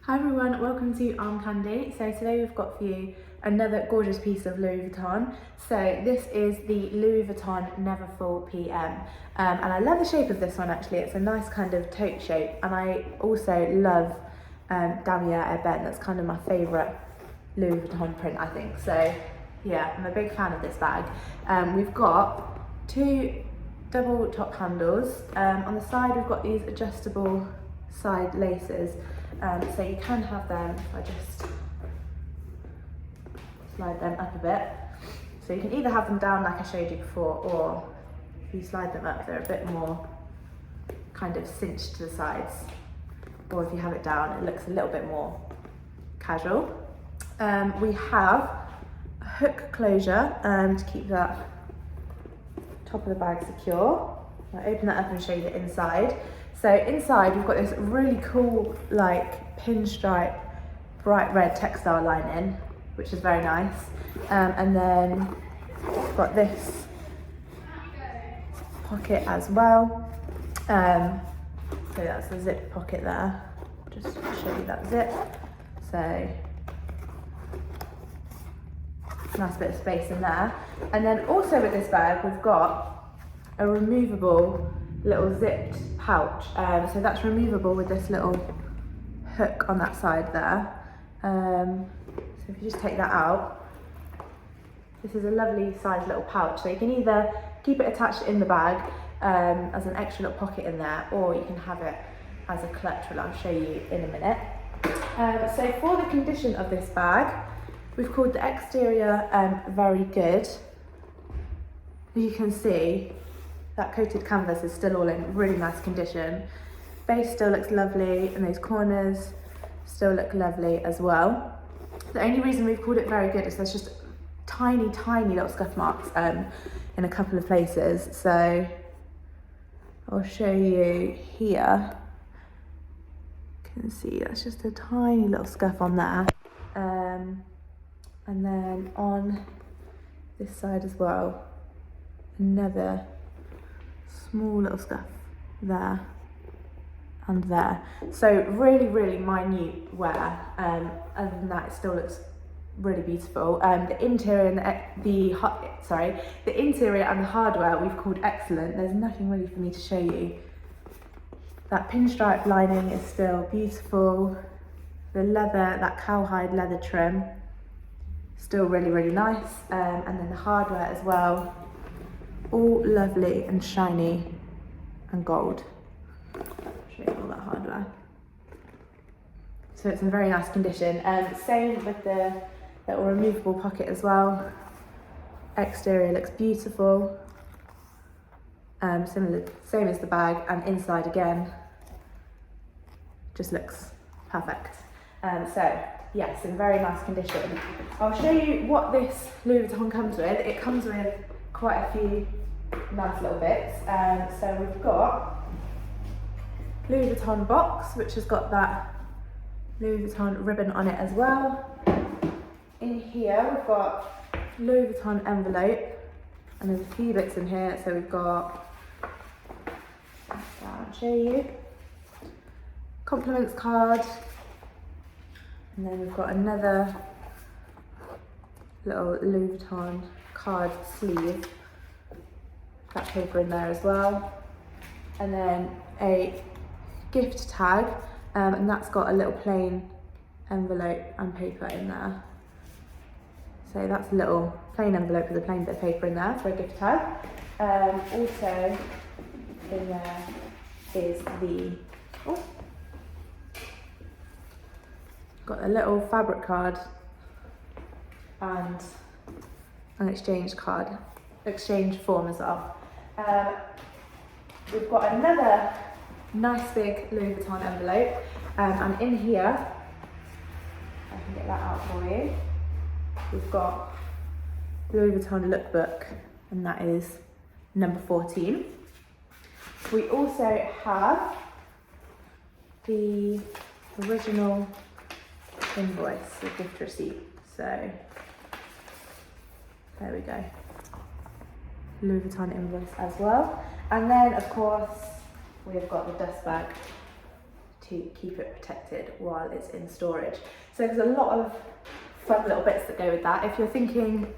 Hi everyone, welcome to Arm Candy. So today we've got for you another gorgeous piece of Louis Vuitton. So this is the Louis Vuitton Neverfull PM. And I love the shape of this one actually. It's a nice kind of tote shape. And I also love Damier Ebene. That's kind of my favourite Louis Vuitton print, I think. So yeah, I'm a big fan of this bag. We've got two double top handles. On the side we've got these adjustable side laces. So you can have them, if I just slide them up a bit. So you can either have them down like I showed you before, or if you slide them up, they're a bit more kind of cinched to the sides. Or if you have it down, it looks a little bit more casual. We have a hook closure to keep that top of the bag secure. I'll open that up and show you the inside. So inside we've got this really cool like pinstripe bright red textile lining, which is very nice. And then we've got this pocket as well. So that's the zip pocket there. Just to show you that zip. So nice bit of space in there. And then also with this bag we've got a removable little zipped pouch. So that's removable with this little hook on that side there. So if you just take that out, this is a lovely sized little pouch. So you can either keep it attached in the bag as an extra little pocket in there, or you can have it as a clutch, which I'll show you in a minute. So for the condition of this bag, we've called the exterior very good. You can see that coated canvas is still all in really nice condition. Base still looks lovely, and those corners still look lovely as well. The only reason we've called it very good is there's just tiny little scuff marks in a couple of places. So I'll show you here. You can see that's just a tiny little scuff on there. And then on this side as well, another small little scuff there and there. So really minute wear. Other than that, it still looks really beautiful. The interior and the interior and the hardware we've called excellent. There's nothing really for me to show you. That pinstripe lining is still beautiful. The leather, that cowhide leather trim, still really nice. And then the hardware as well, all lovely and shiny and gold. I'll show you all that hardware. So it's in very nice condition. Same with the little removable pocket as well. Exterior looks beautiful. Same as the bag, and inside again just looks perfect. So yes, in very nice condition. I'll show you what this Louis Vuitton comes with. It comes with quite a few nice little bits. So we've got Louis Vuitton box, which has got that Louis Vuitton ribbon on it as well. In here we've got Louis Vuitton envelope, and there's a few bits in here. So we've got, I'll show you, compliments card, and then we've got another little Louis Vuitton card sleeve, that paper in there as well, and then a gift tag, and that's got a little plain envelope and paper in there. So that's a little plain envelope with a plain bit of paper in there for a gift tag. Also in there is got a little fabric card and an exchange form as well. We've got another nice big Louis Vuitton envelope, and in here, I can get that out for you, we've got Louis Vuitton lookbook, and that is number 14. We also have the original invoice, the gift receipt. So there we go, Louis Vuitton invoice as well. And then of course we've got the dust bag to keep it protected while it's in storage. So there's a lot of fun little bits that go with that. If you're thinking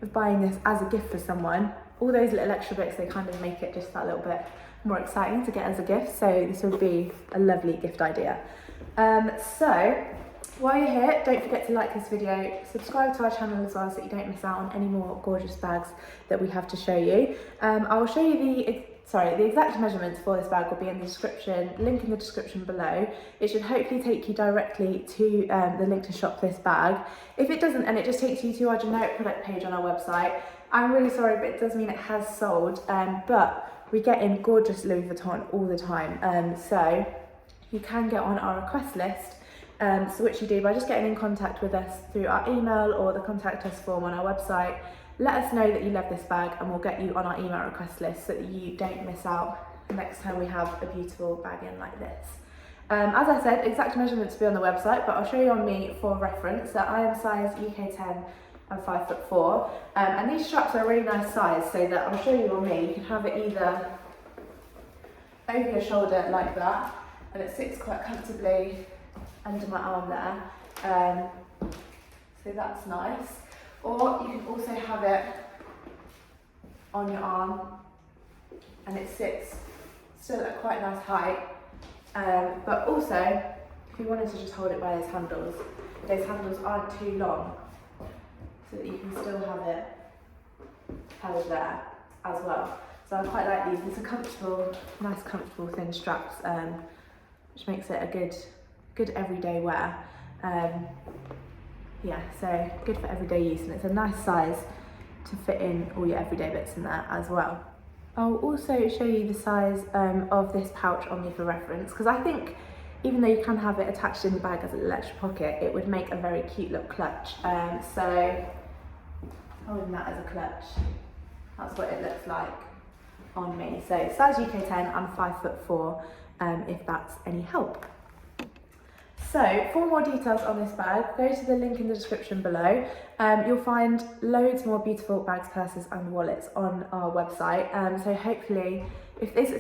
of buying this as a gift for someone, all those little extra bits, they kind of make it just that little bit more exciting to get as a gift. So this would be a lovely gift idea. So while you're here, don't forget to like this video, subscribe to our channel as well so you don't miss out on any more gorgeous bags that we have to show you. I will show you the exact measurements for this bag will be in the description, link in the description below. It should hopefully take you directly to the link to shop this bag. If it doesn't, and it just takes you to our generic product page on our website, I'm really sorry, but it does mean it has sold, but we get in gorgeous Louis Vuitton all the time, so you can get on our request list, so which you do by just getting in contact with us through our email or the contact us form on our website. Let us know that you love this bag and we'll get you on our email request list so that you don't miss out the next time we have a beautiful bag in like this. As I said, exact measurements will be on the website, but I'll show you on me for reference. So I am size UK 10 and 5'4", and these straps are a really nice size, so that I'll show you on me. You can have it either over your shoulder like that, and it sits quite comfortably under my arm there, so that's nice. Or you can also have it on your arm and it sits still at quite a nice height, but also if you wanted to just hold it by those handles aren't too long, so that you can still have it held there as well. So I quite like these. These are comfortable, nice comfortable thin straps, which makes it a good everyday wear. Yeah, so good for everyday use, and it's a nice size to fit in all your everyday bits in there as well. I'll also show you the size of this pouch on me for reference, because I think even though you can have it attached in the bag as an extra pocket, it would make a very cute little clutch. So holding that as a clutch, that's what it looks like on me. So size UK 10 and 5'4", if that's any help. So for more details on this bag, go to the link in the description below. You'll find loads more beautiful bags, purses and wallets on our website. So hopefully, if this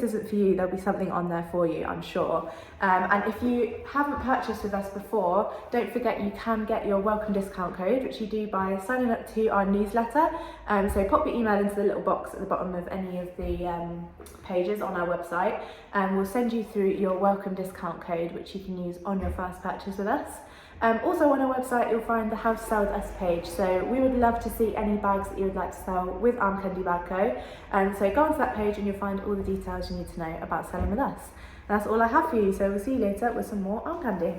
isn't for you, there'll be something on there for you, I'm sure. And if you haven't purchased with us before, don't forget you can get your welcome discount code, which you do by signing up to our newsletter. So pop your email into the little box at the bottom of any of the pages on our website, and we'll send you through your welcome discount code, which you can use on your first purchase with us. Also on our website you'll find the How to Sell with Us page, so we would love to see any bags that you would like to sell with Arm Candy Bag Co. So go onto that page and you'll find all the details you need to know about selling with us. And that's all I have for you, so we'll see you later with some more arm candy.